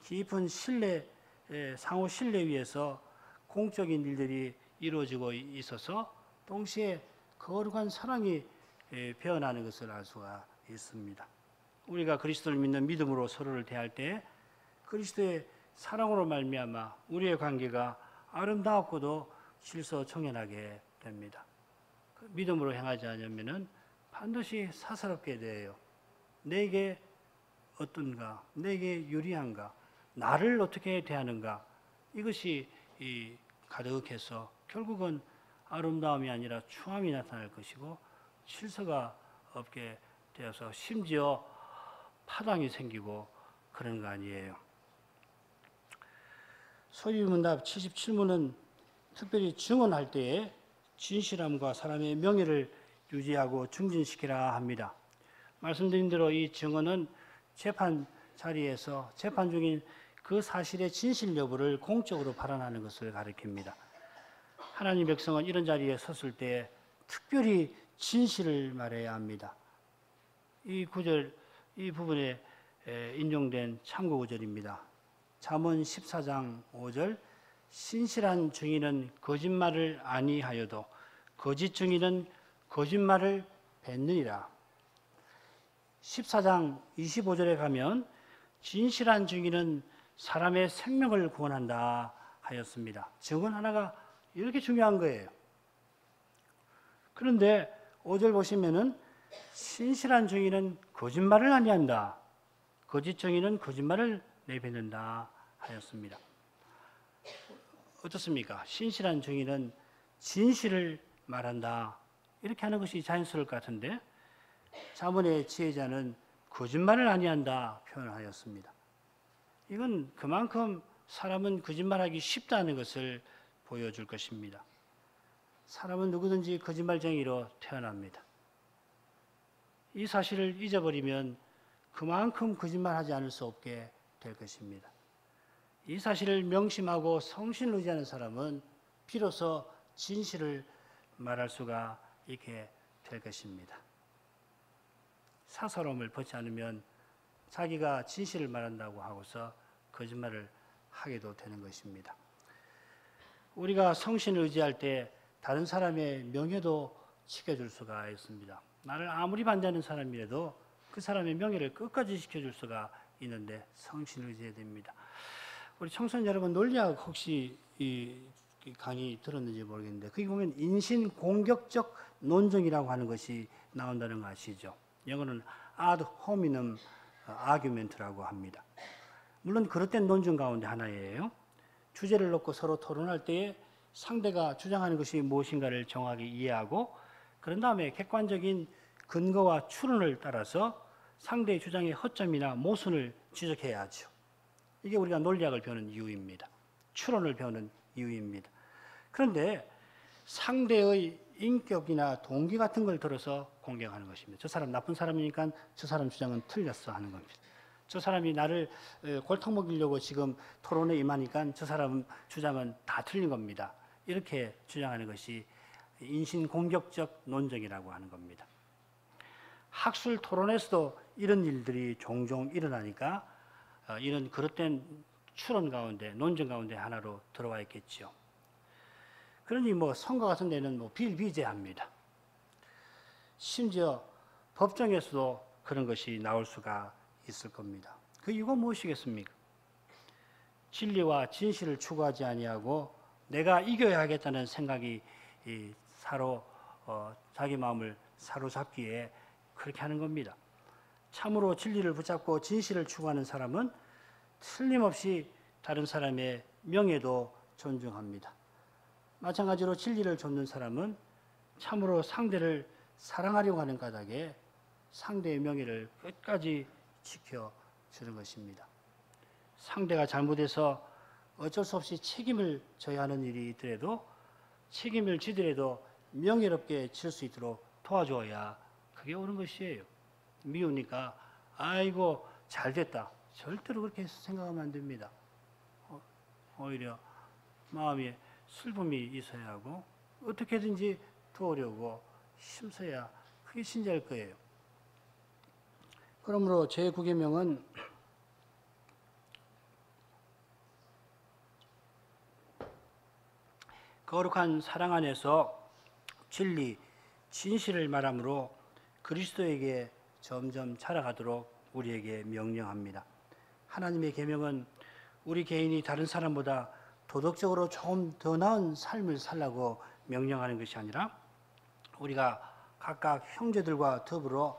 깊은 신뢰, 상호 신뢰 위에서 공적인 일들이 이루어지고 있어서 동시에 거룩한 사랑이 배어나는 것을 알 수가 있습니다. 우리가 그리스도를 믿는 믿음으로 서로를 대할 때 그리스도의 사랑으로 말미암아 우리의 관계가 아름다웠고도 질서정연하게 됩니다. 믿음으로 행하지 않으면은 반드시 사사롭게 대해요. 내게 어떤가, 내게 유리한가, 나를 어떻게 대하는가, 이것이 가득해서 결국은 아름다움이 아니라 추함이 나타날 것이고 질서가 없게 되어서 심지어 파당이 생기고 그런 거 아니에요. 소위문답 77문은 특별히 증언할 때에 진실함과 사람의 명예를 유지하고 증진시키라 합니다. 말씀드린 대로 이 증언은 재판 자리에서 재판 중인 그 사실의 진실 여부를 공적으로 발언하는 것을 가리킵니다. 하나님 백성은 이런 자리에 섰을 때 특별히 진실을 말해야 합니다. 이 구절, 이 부분에 인용된 참고 구절입니다. 잠언 14장 5절, 신실한 증인은 거짓말을 아니하여도 거짓 증인은 거짓말을 뱉느니라. 14장 25절에 가면 진실한 증인은 사람의 생명을 구원한다 하였습니다. 증언 하나가 이렇게 중요한 거예요. 그런데 5절 보시면은 신실한 증인은 거짓말을 아니한다, 거짓 증인은 거짓말을 내뱉는다 하였습니다. 어떻습니까? 신실한 증인은 진실을 말한다, 이렇게 하는 것이 자연스러울 것 같은데 잠언의 지혜자는 거짓말을 아니한다 표현하였습니다. 이건 그만큼 사람은 거짓말하기 쉽다는 것을 보여줄 것입니다. 사람은 누구든지 거짓말쟁이로 태어납니다. 이 사실을 잊어버리면 그만큼 거짓말하지 않을 수 없게 될 것입니다. 이 사실을 명심하고 성신을 의지하는 사람은 비로소 진실을 말할 수가 있게 될 것입니다. 사사로움을 벗지 않으면 자기가 진실을 말한다고 하고서 거짓말을 하게도 되는 것입니다. 우리가 성신을 의지할 때 다른 사람의 명예도 지켜줄 수가 있습니다. 나를 아무리 반대하는 사람이라도 그 사람의 명예를 끝까지 지켜줄 수가 있는데 성신을 의지해야 됩니다. 우리 청소년 여러분, 논리학 혹시 이 강의 들었는지 모르겠는데 거기 보면 인신공격적 논증이라고 하는 것이 나온다는 거 아시죠? 영어는 ad hominem argument라고 합니다. 물론 그릇된 논증 가운데 하나예요. 주제를 놓고 서로 토론할 때에 상대가 주장하는 것이 무엇인가를 정확히 이해하고 그런 다음에 객관적인 근거와 추론을 따라서 상대의 주장의 허점이나 모순을 지적해야 하죠. 이게 우리가 논리학을 배우는 이유입니다. 추론을 배우는 이유입니다. 그런데 상대의 인격이나 동기 같은 걸 들어서 공격하는 것입니다. 저 사람 나쁜 사람이니까 저 사람 주장은 틀렸어 하는 겁니다. 저 사람이 나를 골탕 먹이려고 지금 토론에 임하니까 저 사람 주장은 다 틀린 겁니다. 이렇게 주장하는 것이 인신공격적 논쟁이라고 하는 겁니다. 학술 토론에서도 이런 일들이 종종 일어나니까 이런 그릇된 추론 가운데, 논쟁 가운데 하나로 들어와 있겠죠. 그러니 선거 같은 데는 비일비재합니다. 심지어 법정에서도 그런 것이 나올 수가 있을 겁니다. 그 이유가 무엇이겠습니까? 진리와 진실을 추구하지 아니하고 내가 이겨야 하겠다는 생각이 자기 마음을 사로잡기에 그렇게 하는 겁니다. 참으로 진리를 붙잡고 진실을 추구하는 사람은 틀림없이 다른 사람의 명예도 존중합니다. 마찬가지로 진리를 좇는 사람은 참으로 상대를 사랑하려고 하는 까닭에 상대의 명예를 끝까지 지켜주는 것입니다. 상대가 잘못해서 어쩔 수 없이 책임을 져야 하는 일이 있더라도 책임을 지더라도 명예롭게 질 수 있도록 도와줘야 그게 옳은 것이에요. 미우니까 아이고 잘됐다. 절대로 그렇게 생각하면 안 됩니다. 오히려 마음에 슬픔이 있어야 하고 어떻게든지 도우려고 힘써야 그게 진짜일 거예요. 그러므로 제9계명은 거룩한 사랑 안에서 진리, 진실을 말함으로 그리스도에게 점점 자라가도록 우리에게 명령합니다. 하나님의 계명은 우리 개인이 다른 사람보다 도덕적으로 조금 더 나은 삶을 살라고 명령하는 것이 아니라 우리가 각각 형제들과 더불어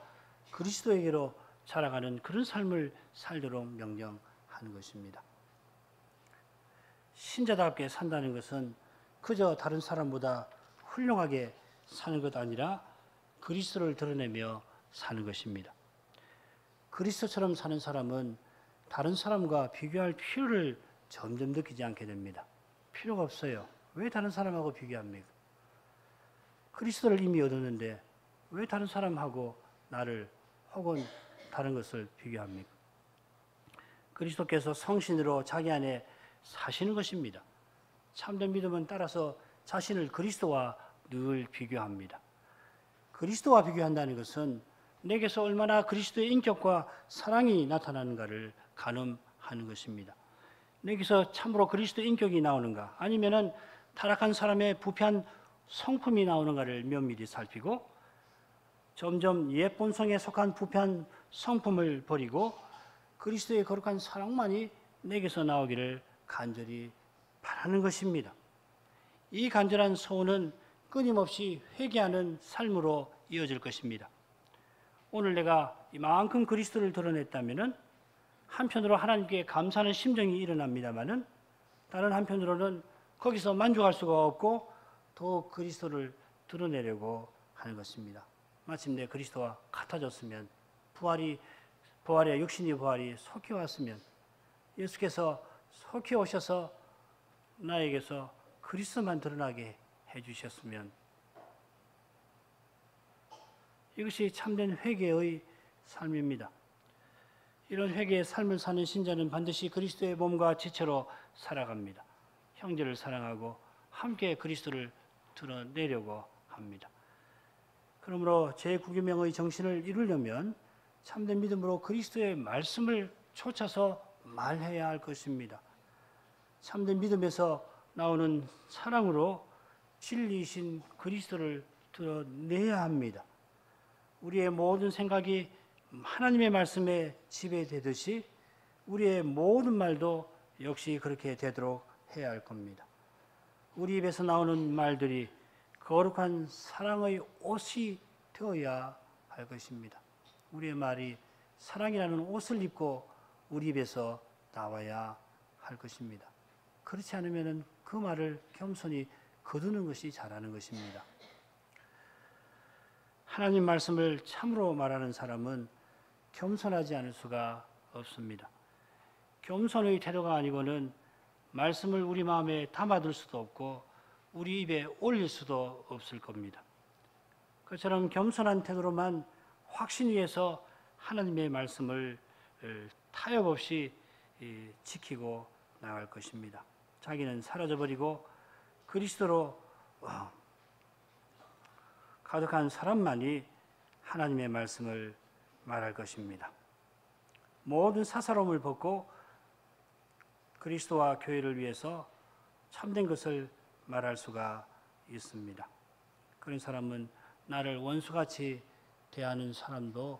그리스도에게로 자라가는 그런 삶을 살도록 명령하는 것입니다. 신자답게 산다는 것은 그저 다른 사람보다 훌륭하게 사는 것 아니라 그리스도를 드러내며 사는 것입니다. 그리스도처럼 사는 사람은 다른 사람과 비교할 필요를 점점 느끼지 않게 됩니다. 필요가 없어요. 왜 다른 사람하고 비교합니까? 그리스도를 이미 얻었는데 왜 다른 사람하고 나를 혹은 다른 것을 비교합니까? 그리스도께서 성신으로 자기 안에 사시는 것입니다. 참된 믿음은 따라서 자신을 그리스도와 늘 비교합니다. 그리스도와 비교한다는 것은 내게서 얼마나 그리스도의 인격과 사랑이 나타나는가를 가늠하는 것입니다. 내게서 참으로 그리스도의 인격이 나오는가, 아니면은 타락한 사람의 부패한 성품이 나오는가를 면밀히 살피고 점점 옛 본성에 속한 부패한 성품을 버리고 그리스도의 거룩한 사랑만이 내게서 나오기를 간절히 바라는 것입니다. 이 간절한 소원은 끊임없이 회개하는 삶으로 이어질 것입니다. 오늘 내가 이만큼 그리스도를 드러냈다면은 한편으로 하나님께 감사하는 심정이 일어납니다만은 다른 한편으로는 거기서 만족할 수가 없고 더 그리스도를 드러내려고 하는 것입니다. 마침내 그리스도와 같아졌으면 부활의 육신의 부활이 속히 왔으면 예수께서 속히 오셔서 나에게서 그리스도만 드러나게 해주셨으면 이것이 참된 회개의 삶입니다. 이런 회개의 삶을 사는 신자는 반드시 그리스도의 몸과 지체로 살아갑니다. 형제를 사랑하고 함께 그리스도를 드러내려고 합니다. 그러므로 제9계명의 정신을 이루려면 참된 믿음으로 그리스도의 말씀을 쫓아서 말해야 할 것입니다. 참된 믿음에서 나오는 사랑으로 진리이신 그리스도를 드러내야 합니다. 우리의 모든 생각이 하나님의 말씀에 지배되듯이 우리의 모든 말도 역시 그렇게 되도록 해야 할 겁니다. 우리 입에서 나오는 말들이 거룩한 사랑의 옷이 되어야 할 것입니다. 우리의 말이 사랑이라는 옷을 입고 우리 입에서 나와야 할 것입니다. 그렇지 않으면 그 말을 겸손히 거두는 것이 잘하는 것입니다. 하나님 말씀을 참으로 말하는 사람은 겸손하지 않을 수가 없습니다. 겸손의 태도가 아니고는 말씀을 우리 마음에 담아둘 수도 없고 우리 입에 올릴 수도 없을 겁니다. 그처럼 겸손한 태도로만 확신 위에서 하나님의 말씀을 타협 없이 지키고 나갈 것입니다. 자기는 사라져버리고 그리스도로 가득한 사람만이 하나님의 말씀을 말할 것입니다. 모든 사사로움을 벗고 그리스도와 교회를 위해서 참된 것을 말할 수가 있습니다. 그런 사람은 나를 원수같이 대하는 사람도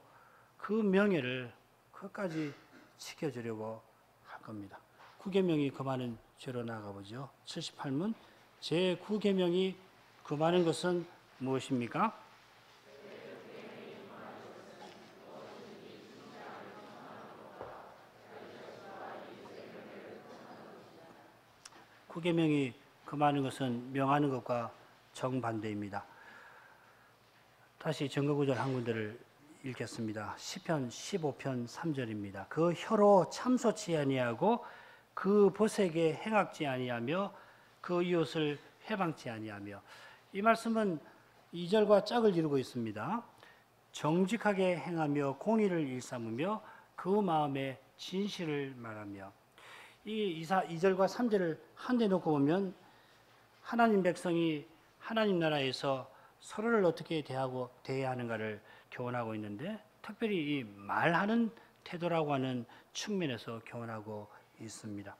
그 명예를 끝까지 지켜주려고 할 겁니다. 9계명이 금하는 죄로 나가보죠. 78문 제9계명이 금하는 것은 무엇입니까? 구계명이 금하는 것은 명하는 것과 정반대입니다. 다시 증거구절 한 군데를 읽겠습니다. 시편 15편 3절입니다. 그 혀로 참소치 아니하고 그 보색에 행악지 아니하며 그 이웃을 해방치 아니하며, 이 말씀은 2절과 짝을 이루고 있습니다. 정직하게 행하며 공의를 일삼으며 그 마음에 진실을 말하며, 이 2절과 3절을 한데 놓고 보면 하나님 백성이 하나님 나라에서 서로를 어떻게 대해야 하는가를 교훈하고 있는데, 특별히 이 말하는 태도라고 하는 측면에서 교훈하고 있습니다.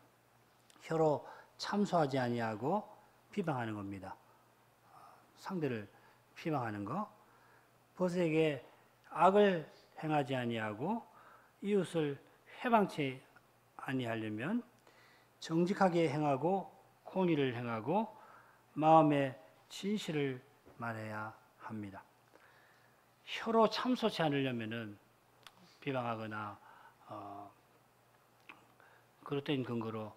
혀로 참소하지 아니하고 비방하는 겁니다. 상대를 비방하는 거. 보색에 악을 행하지 아니하고 이웃을 해방치 아니하려면 정직하게 행하고 공의를 행하고 마음의 진실을 말해야 합니다. 혀로 참소치 않으려면은 비방하거나 그릇된 근거로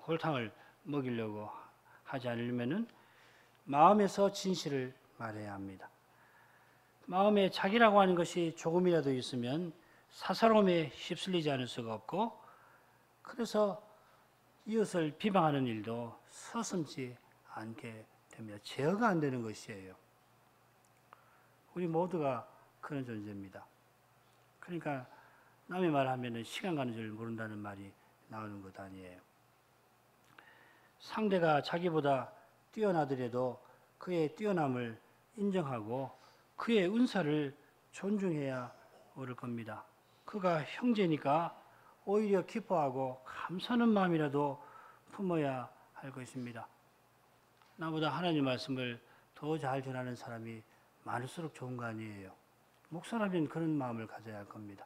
골탕을 먹이려고 하지 않으려면은 마음에서 진실을 말해야 합니다. 마음에 자기라고 하는 것이 조금이라도 있으면 사사로움에 휩쓸리지 않을 수가 없고, 그래서 이웃을 비방하는 일도 서슴지 않게 됩니다. 제어가 안 되는 것이에요. 우리 모두가 그런 존재입니다. 그러니까 남의 말하면 시간 가는 줄 모른다는 말이 나오는 것 아니에요. 상대가 자기보다 뛰어나더라도 그의 뛰어남을 인정하고 그의 은사를 존중해야 옳을 겁니다. 그가 형제니까 오히려 기뻐하고 감사하는 마음이라도 품어야 할 것입니다. 나보다 하나님 말씀을 더 잘 전하는 사람이 많을수록 좋은 거 아니에요. 목사라면 그런 마음을 가져야 할 겁니다.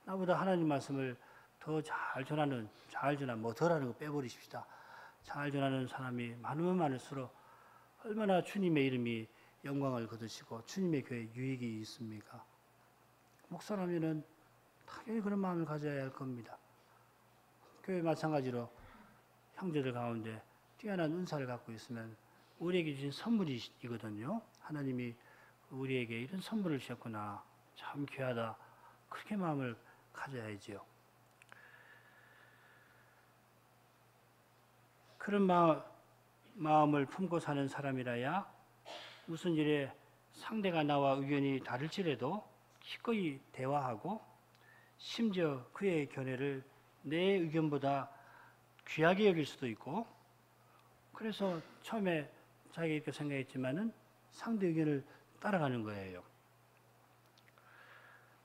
나보다 하나님 말씀을 더 잘 전하는, 뭐 덜하는 거 빼버리십시다. 잘 전하는 사람이 많으면 많을수록 얼마나 주님의 이름이 영광을 거두시고 주님의 교회에 유익이 있습니까? 목사라면은 당연히 그런 마음을 가져야 할 겁니다. 교회 마찬가지로 형제들 가운데 뛰어난 은사를 갖고 있으면 우리에게 주신 선물이거든요. 하나님이 우리에게 이런 선물을 주셨구나, 참 귀하다, 그렇게 마음을 가져야지요. 그런 마음을 품고 사는 사람이라야 무슨 일에 상대가 나와 의견이 다를지라도 기꺼이 대화하고 심지어 그의 견해를 내 의견보다 귀하게 여길 수도 있고, 그래서 처음에 자기가 이렇게 생각했지만은 상대 의견을 따라가는 거예요.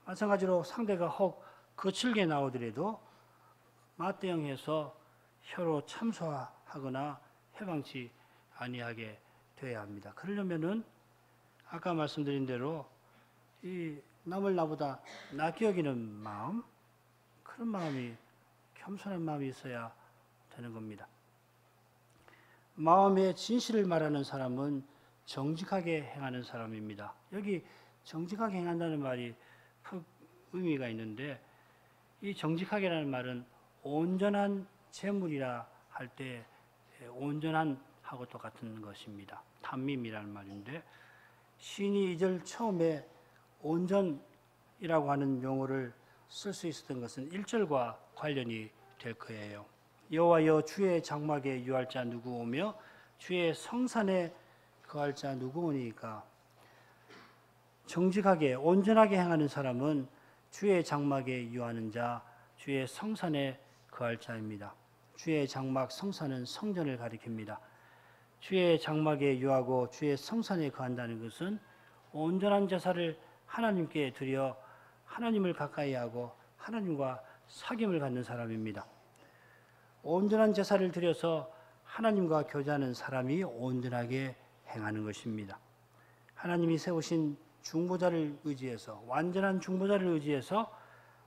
마찬가지로 상대가 혹 거칠게 나오더라도 맞대응해서 혀로 참소하거나 해방치 아니하게 되어야 합니다. 그러려면은 아까 말씀드린 대로 이 남을 나보다 낫게 여기는 마음, 그런 마음이, 겸손한 마음이 있어야 되는 겁니다. 마음의 진실을 말하는 사람은 정직하게 행하는 사람입니다. 여기 정직하게 행한다는 말이 큰 의미가 있는데, 이 정직하게라는 말은 온전한 재물이라 할 때 온전한 하고 똑같은 것입니다. 탐밈이라는 말인데, 시인이 2절 처음에 온전이라고 하는 용어를 쓸 수 있었던 것은 1절과 관련이 될 거예요. 여호와여 주의 장막에 유할 자 누구 오며 주의 성산에 거할 자 누구 오니까. 정직하게 온전하게 행하는 사람은 주의 장막에 유하는 자, 주의 성산에 거할 자입니다. 주의 장막, 성산은 성전을 가리킵니다. 주의 장막에 유하고 주의 성산에 거한다는 것은 온전한 제사를 하나님께 드려 하나님을 가까이 하고 하나님과 사귐을 갖는 사람입니다. 온전한 제사를 드려서 하나님과 교제하는 사람이 온전하게 행하는 것입니다. 하나님이 세우신 중보자를 의지해서, 완전한 중보자를 의지해서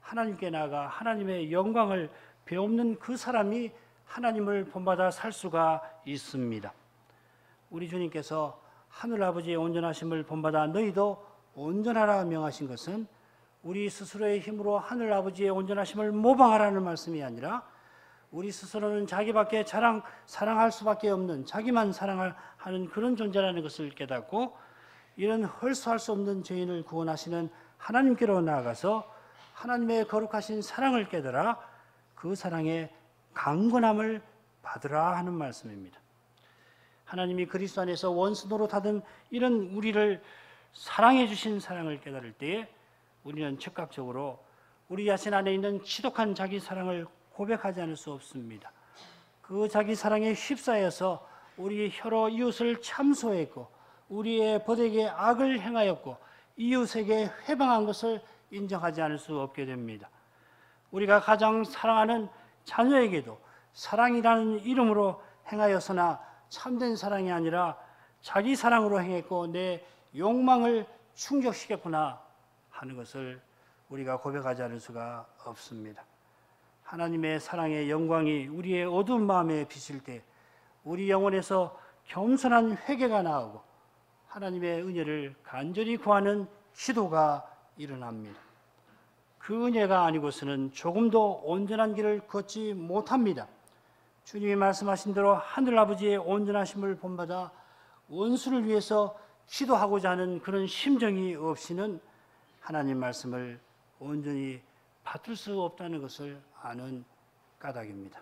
하나님께 나아가 하나님의 영광을 배움는 그 사람이 하나님을 본받아 살 수가 있습니다. 우리 주님께서 하늘 아버지의 온전하심을 본받아 너희도 온전하라 명하신 것은 우리 스스로의 힘으로 하늘 아버지의 온전하심을 모방하라는 말씀이 아니라, 우리 스스로는 자기밖에 사랑할 수밖에 없는, 자기만 사랑하는 그런 존재라는 것을 깨닫고, 이런 헐수할 수 없는 죄인을 구원하시는 하나님께로 나아가서 하나님의 거룩하신 사랑을 깨달아 그 사랑의 강건함을 받으라 하는 말씀입니다. 하나님이 그리스도 안에서 원수 노릇하던 이런 우리를 사랑해 주신 사랑을 깨달을 때에 우리는 즉각적으로 우리 자신 안에 있는 지독한 자기 사랑을 고백하지 않을 수 없습니다. 그 자기 사랑에 휩싸여서 우리 혀로 이웃을 참소했고, 우리의 벗에게 악을 행하였고, 이웃에게 회방한 것을 인정하지 않을 수 없게 됩니다. 우리가 가장 사랑하는 자녀에게도 사랑이라는 이름으로 행하였으나 참된 사랑이 아니라 자기 사랑으로 행했고 내 욕망을 충족시켰구나 하는 것을 우리가 고백하지 않을 수가 없습니다. 하나님의 사랑의 영광이 우리의 어두운 마음에 비칠 때 우리 영혼에서 겸손한 회개가 나오고 하나님의 은혜를 간절히 구하는 기도가 일어납니다. 그 은혜가 아니고서는 조금도 온전한 길을 걷지 못합니다. 주님이 말씀하신 대로 하늘아버지의 온전하심을 본받아 원수를 위해서 기도하고자 하는 그런 심정이 없이는 하나님 말씀을 온전히 받을 수 없다는 것을 아는 까닭입니다.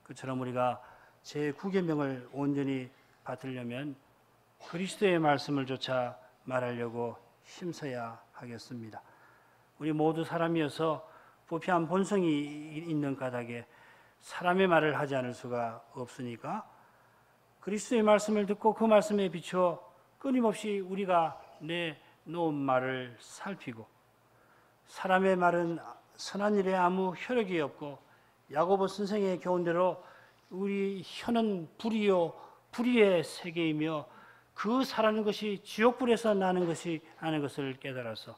그처럼 우리가 제9계명을 온전히 받으려면 그리스도의 말씀을 조차 말하려고 힘써야 하겠습니다. 우리 모두 사람이어서 부패한 본성이 있는 까닭에 사람의 말을 하지 않을 수가 없으니까 그리스도의 말씀을 듣고 그 말씀에 비추어 끊임없이 우리가 내놓은 말을 살피고, 사람의 말은 선한 일에 아무 효력이 없고 야고보 선생의 교훈대로 우리 혀는 불이요 불의의 세계이며 그 사라는 것이 지옥불에서 나는 것이 아는 것을 깨달아서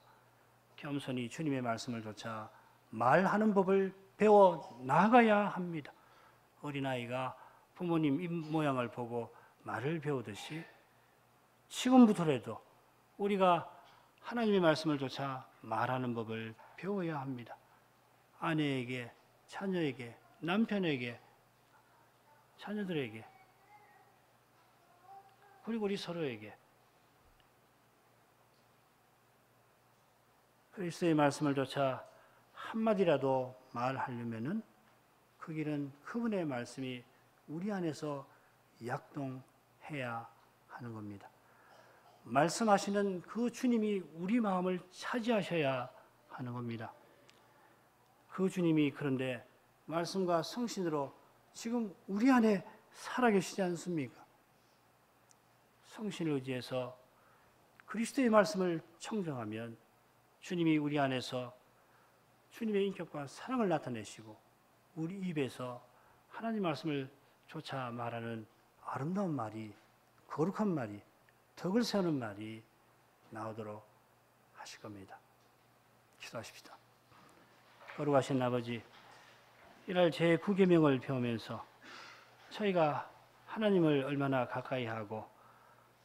겸손히 주님의 말씀을 조차 말하는 법을 배워 나가야 합니다. 어린아이가 부모님 입 모양을 보고 말을 배우듯이 지금부터라도 우리가 하나님의 말씀을 조차 말하는 법을 배워야 합니다. 아내에게, 자녀에게, 남편에게, 자녀들에게, 그리고 우리 서로에게 그리스도의 말씀을 조차 한마디라도 말하려면은 그 길은 그분의 말씀이 우리 안에서 약동해야 하는 겁니다. 말씀하시는 그 주님이 우리 마음을 차지하셔야 하는 겁니다. 그 주님이 그런데 말씀과 성신으로 지금 우리 안에 살아계시지 않습니까? 성신을 의지해서 그리스도의 말씀을 청정하면 주님이 우리 안에서 주님의 인격과 사랑을 나타내시고 우리 입에서 하나님 말씀을 조차 말하는 아름다운 말이, 거룩한 말이, 덕을 세우는 말이 나오도록 하실 겁니다. 기도하십시다. 거룩하신 아버지, 이날 제9계명을 배우면서 저희가 하나님을 얼마나 가까이 하고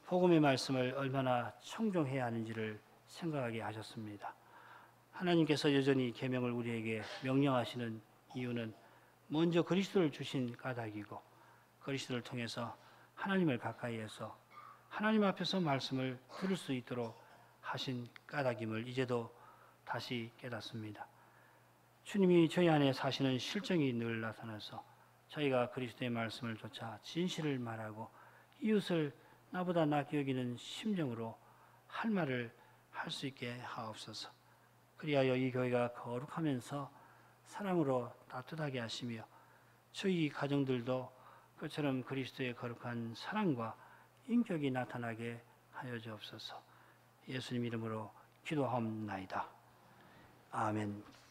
복음의 말씀을 얼마나 청종해야 하는지를 생각하게 하셨습니다. 하나님께서 여전히 계명을 우리에게 명령하시는 이유는 먼저 그리스도를 주신 까닭이고 그리스도를 통해서 하나님을 가까이 해서 하나님 앞에서 말씀을 들을 수 있도록 하신 까닭임을 이제도 다시 깨닫습니다. 주님이 저희 안에 사시는 실정이 늘 나타나서 저희가 그리스도의 말씀을 조차 진실을 말하고 이웃을 나보다 낫게 여기는 심정으로 할 말을 할 수 있게 하옵소서. 그리하여 이 교회가 거룩하면서 사랑으로 따뜻하게 하시며 저희 가정들도 그처럼 그리스도의 거룩한 사랑과 인격이 나타나게 하여 주옵소서. 예수님 이름으로 기도하옵나이다. 아멘.